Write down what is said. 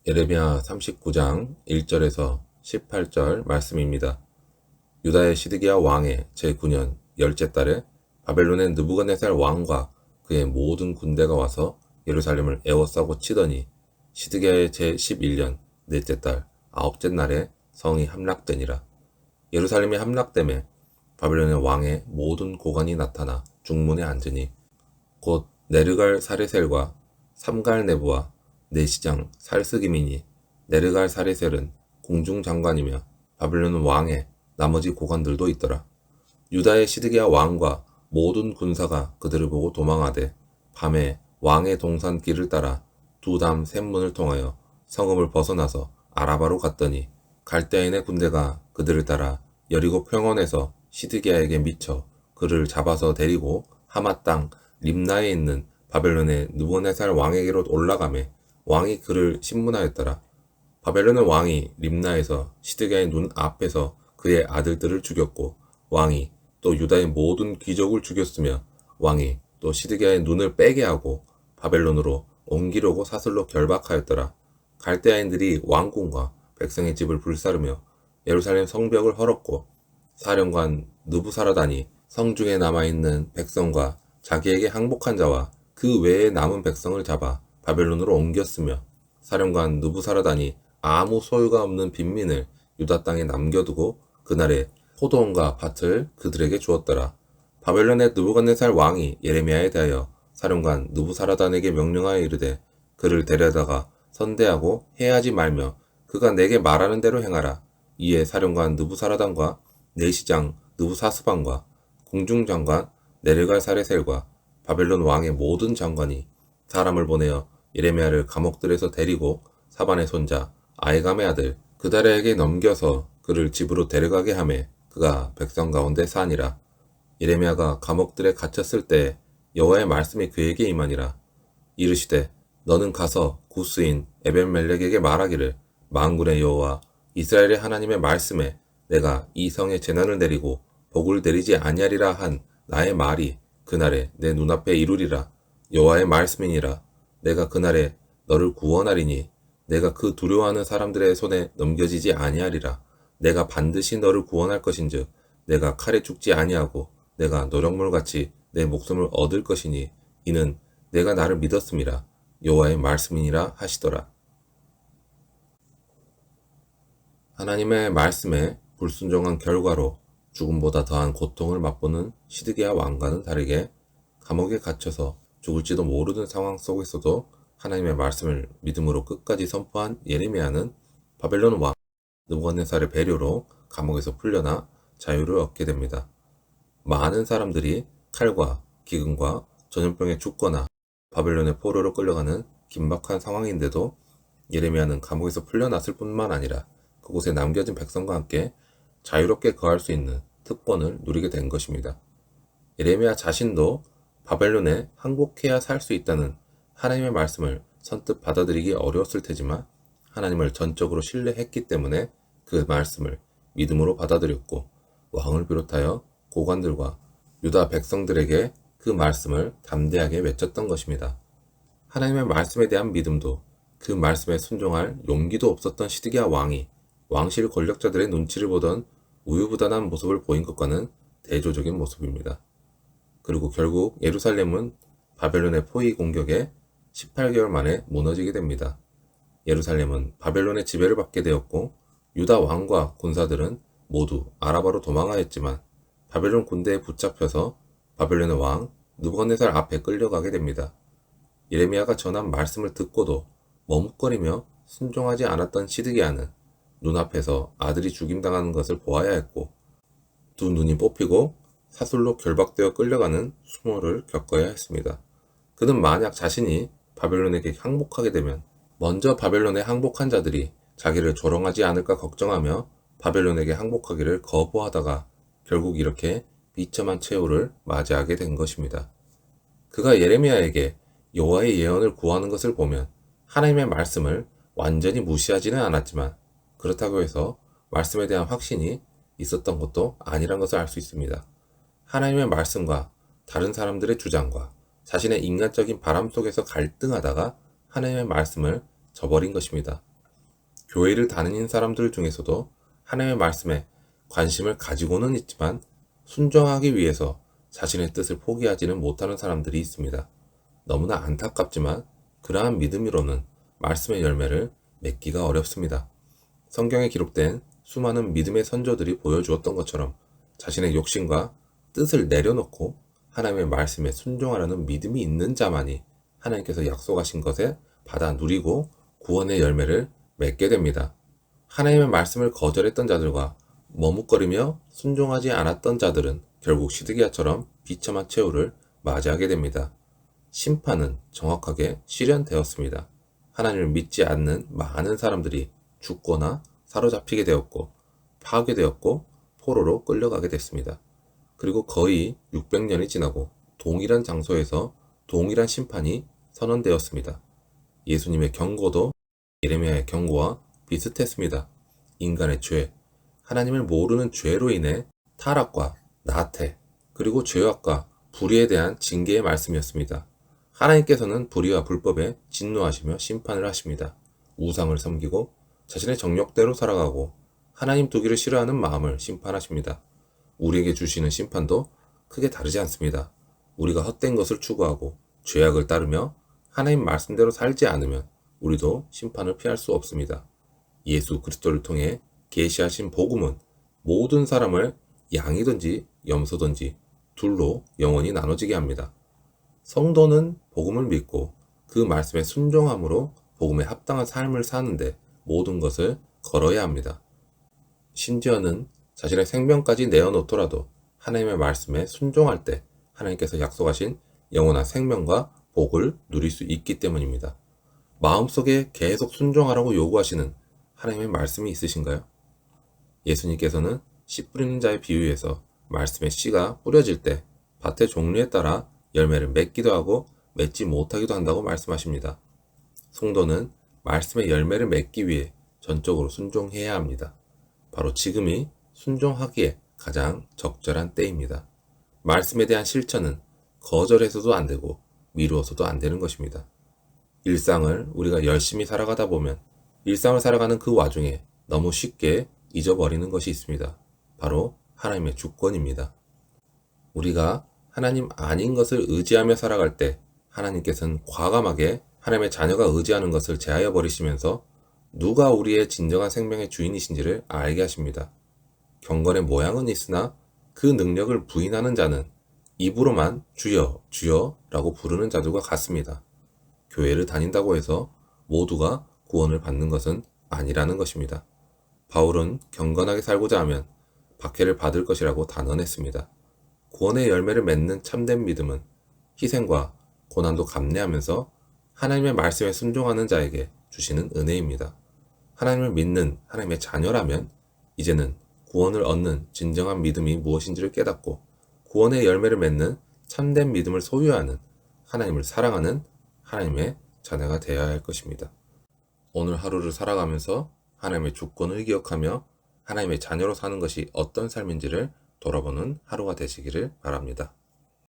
예레미야 39장 1절에서 18절 말씀입니다. 유다의 시드기야 왕의 제9년 열째 달에 바벨론의 느부갓네살 왕과 그의 모든 군대가 와서 예루살렘을 에워싸고 치더니 시드기야의 제11년 넷째 달 아홉째 날에 성이 함락되니라. 예루살렘이 함락됨에 바벨론의 왕의 모든 고관이 나타나 중문에 앉으니 곧 네르갈 사레셀과 삼갈 네부와 내시장 살스기민이 네르갈 사레셀은 공중장관이며 바벨론 왕의 나머지 고관들도 있더라. 유다의 시드기야 왕과 모든 군사가 그들을 보고 도망하되 밤에 왕의 동산 길을 따라 두담 샘문을 통하여 성읍을 벗어나서 아라바로 갔더니 갈대아인의 군대가 그들을 따라 여리고 평원에서 시드기야에게 미쳐 그를 잡아서 데리고 하마 땅 림나에 있는 바벨론의 느부갓네살 왕에게로 올라가매 왕이 그를 신문하였더라. 바벨론의 왕이 림나에서 시드기야의 눈 앞에서 그의 아들들을 죽였고 왕이 또 유다의 모든 귀족을 죽였으며 왕이 또 시드기야의 눈을 빼게 하고 바벨론으로 옮기려고 사슬로 결박하였더라. 갈대아인들이 왕궁과 백성의 집을 불사르며 예루살렘 성벽을 헐었고 사령관 느부사라단이 성중에 남아있는 백성과 자기에게 항복한 자와 그 외에 남은 백성을 잡아 바벨론으로 옮겼으며 사령관 느부사라단이 아무 소유가 없는 빈민을 유다 땅에 남겨두고 그날에 포도원과 밭을 그들에게 주었더라. 바벨론의 느부갓네살 왕이 예레미야에 대하여 사령관 느부사라단에게 명령하여 이르되 그를 데려다가 선대하고 해하지 말며 그가 내게 말하는 대로 행하라. 이에 사령관 느부사라단과 내시장 느부사스반과 공중장관 네르갈 사레셀과 바벨론 왕의 모든 장관이 사람을 보내어 예레미야를 감옥들에서 데리고 사반의 손자 아이감의 아들 그다랴에게 넘겨서 그를 집으로 데려가게 하매 그가 백성 가운데 사니라. 예레미야가 감옥들에 갇혔을 때 여호와의 말씀이 그에게 임하니라. 이르시되 너는 가서 구스인 에벤멜렉에게 말하기를 만군의 여호와 이스라엘의 하나님의 말씀에 내가 이 성에 재난을 내리고 복을 내리지 아니하리라 한 나의 말이 그날에 내 눈앞에 이루리라. 여호와의 말씀이니라. 내가 그날에 너를 구원하리니 내가 그 두려워하는 사람들의 손에 넘겨지지 아니하리라. 내가 반드시 너를 구원할 것인즉 내가 칼에 죽지 아니하고 내가 노력물같이 내 목숨을 얻을 것이니 이는 내가 나를 믿었음이라. 여호와의 말씀이니라 하시더라. 하나님의 말씀에 불순종한 결과로 죽음보다 더한 고통을 맛보는 시드기야 왕과는 다르게 감옥에 갇혀서 죽을지도 모르는 상황 속에서도 하나님의 말씀을 믿음으로 끝까지 선포한 예레미야는 바벨론 왕 느부갓네살의 배려로 감옥에서 풀려나 자유를 얻게 됩니다. 많은 사람들이 칼과 기근과 전염병에 죽거나 바벨론의 포로로 끌려가는 긴박한 상황인데도 예레미야는 감옥에서 풀려났을 뿐만 아니라 그곳에 남겨진 백성과 함께 자유롭게 거할 수 있는 특권을 누리게 된 것입니다. 예레미야 자신도 바벨론에 항복해야 살 수 있다는 하나님의 말씀을 선뜻 받아들이기 어려웠을 테지만 하나님을 전적으로 신뢰했기 때문에 그 말씀을 믿음으로 받아들였고 왕을 비롯하여 고관들과 유다 백성들에게 그 말씀을 담대하게 외쳤던 것입니다. 하나님의 말씀에 대한 믿음도 그 말씀에 순종할 용기도 없었던 시드기야 왕이 왕실 권력자들의 눈치를 보던 우유부단한 모습을 보인 것과는 대조적인 모습입니다. 그리고 결국 예루살렘은 바벨론의 포위 공격에 18개월 만에 무너지게 됩니다. 예루살렘은 바벨론의 지배를 받게 되었고 유다 왕과 군사들은 모두 아라바로 도망하였지만 바벨론 군대에 붙잡혀서 바벨론의 왕 느부갓네살 앞에 끌려가게 됩니다. 예레미야가 전한 말씀을 듣고도 머뭇거리며 순종하지 않았던 시드기야는 눈앞에서 아들이 죽임당하는 것을 보아야 했고 두 눈이 뽑히고 사슬로 결박되어 끌려가는 수모를 겪어야 했습니다. 그는 만약 자신이 바벨론에게 항복하게 되면 먼저 바벨론에 항복한 자들이 자기를 조롱하지 않을까 걱정하며 바벨론에게 항복하기를 거부하다가 결국 이렇게 비참한 최후를 맞이하게 된 것입니다. 그가 예레미야에게 여호와의 예언을 구하는 것을 보면 하나님의 말씀을 완전히 무시하지는 않았지만 그렇다고 해서 말씀에 대한 확신이 있었던 것도 아니란 것을 알 수 있습니다. 하나님의 말씀과 다른 사람들의 주장과 자신의 인간적인 바람 속에서 갈등하다가 하나님의 말씀을 저버린 것입니다. 교회를 다니는 사람들 중에서도 하나님의 말씀에 관심을 가지고는 있지만 순종하기 위해서 자신의 뜻을 포기하지는 못하는 사람들이 있습니다. 너무나 안타깝지만 그러한 믿음으로는 말씀의 열매를 맺기가 어렵습니다. 성경에 기록된 수많은 믿음의 선조들이 보여주었던 것처럼 자신의 욕심과 뜻을 내려놓고 하나님의 말씀에 순종하라는 믿음이 있는 자만이 하나님께서 약속하신 것에 받아 누리고 구원의 열매를 맺게 됩니다. 하나님의 말씀을 거절했던 자들과 머뭇거리며 순종하지 않았던 자들은 결국 시드기야처럼 비참한 최후를 맞이하게 됩니다. 심판은 정확하게 실현되었습니다. 하나님을 믿지 않는 많은 사람들이 죽거나 사로잡히게 되었고 파괴되었고 포로로 끌려가게 됐습니다. 그리고 거의 600년이 지나고 동일한 장소에서 동일한 심판이 선언되었습니다. 예수님의 경고도 예레미야의 경고와 비슷했습니다. 인간의 죄, 하나님을 모르는 죄로 인해 타락과 나태, 그리고 죄악과 불의에 대한 징계의 말씀이었습니다. 하나님께서는 불의와 불법에 진노하시며 심판을 하십니다. 우상을 섬기고 자신의 정욕대로 살아가고 하나님 두기를 싫어하는 마음을 심판하십니다. 우리에게 주시는 심판도 크게 다르지 않습니다. 우리가 헛된 것을 추구하고 죄악을 따르며 하나님 말씀대로 살지 않으면 우리도 심판을 피할 수 없습니다. 예수 그리스도를 통해 계시하신 복음은 모든 사람을 양이든지 염소든지 둘로 영원히 나눠지게 합니다. 성도는 복음을 믿고 그 말씀에 순종함으로 복음에 합당한 삶을 사는데 모든 것을 걸어야 합니다. 심지어는 자신의 생명까지 내어놓더라도 하나님의 말씀에 순종할 때 하나님께서 약속하신 영원한 생명과 복을 누릴 수 있기 때문입니다. 마음속에 계속 순종하라고 요구하시는 하나님의 말씀이 있으신가요? 예수님께서는 씨 뿌리는 자의 비유에서 말씀의 씨가 뿌려질 때 밭의 종류에 따라 열매를 맺기도 하고 맺지 못하기도 한다고 말씀하십니다. 성도는 말씀의 열매를 맺기 위해 전적으로 순종해야 합니다. 바로 지금이 순종하기에 가장 적절한 때입니다. 말씀에 대한 실천은 거절해서도 안 되고 미루어서도 안 되는 것입니다. 일상을 우리가 열심히 살아가다 보면 일상을 살아가는 그 와중에 너무 쉽게 잊어버리는 것이 있습니다. 바로 하나님의 주권입니다. 우리가 하나님 아닌 것을 의지하며 살아갈 때 하나님께서는 과감하게 하나님의 자녀가 의지하는 것을 제하여 버리시면서 누가 우리의 진정한 생명의 주인이신지를 알게 하십니다. 경건의 모양은 있으나 그 능력을 부인하는 자는 입으로만 주여 주여 라고 부르는 자들과 같습니다. 교회를 다닌다고 해서 모두가 구원을 받는 것은 아니라는 것입니다. 바울은 경건하게 살고자 하면 박해를 받을 것이라고 단언했습니다. 구원의 열매를 맺는 참된 믿음은 희생과 고난도 감내하면서 하나님의 말씀에 순종하는 자에게 주시는 은혜입니다. 하나님을 믿는 하나님의 자녀라면 이제는 구원을 얻는 진정한 믿음이 무엇인지를 깨닫고 구원의 열매를 맺는 참된 믿음을 소유하는 하나님을 사랑하는 하나님의 자녀가 되어야 할 것입니다. 오늘 하루를 살아가면서 하나님의 주권을 기억하며 하나님의 자녀로 사는 것이 어떤 삶인지를 돌아보는 하루가 되시기를 바랍니다.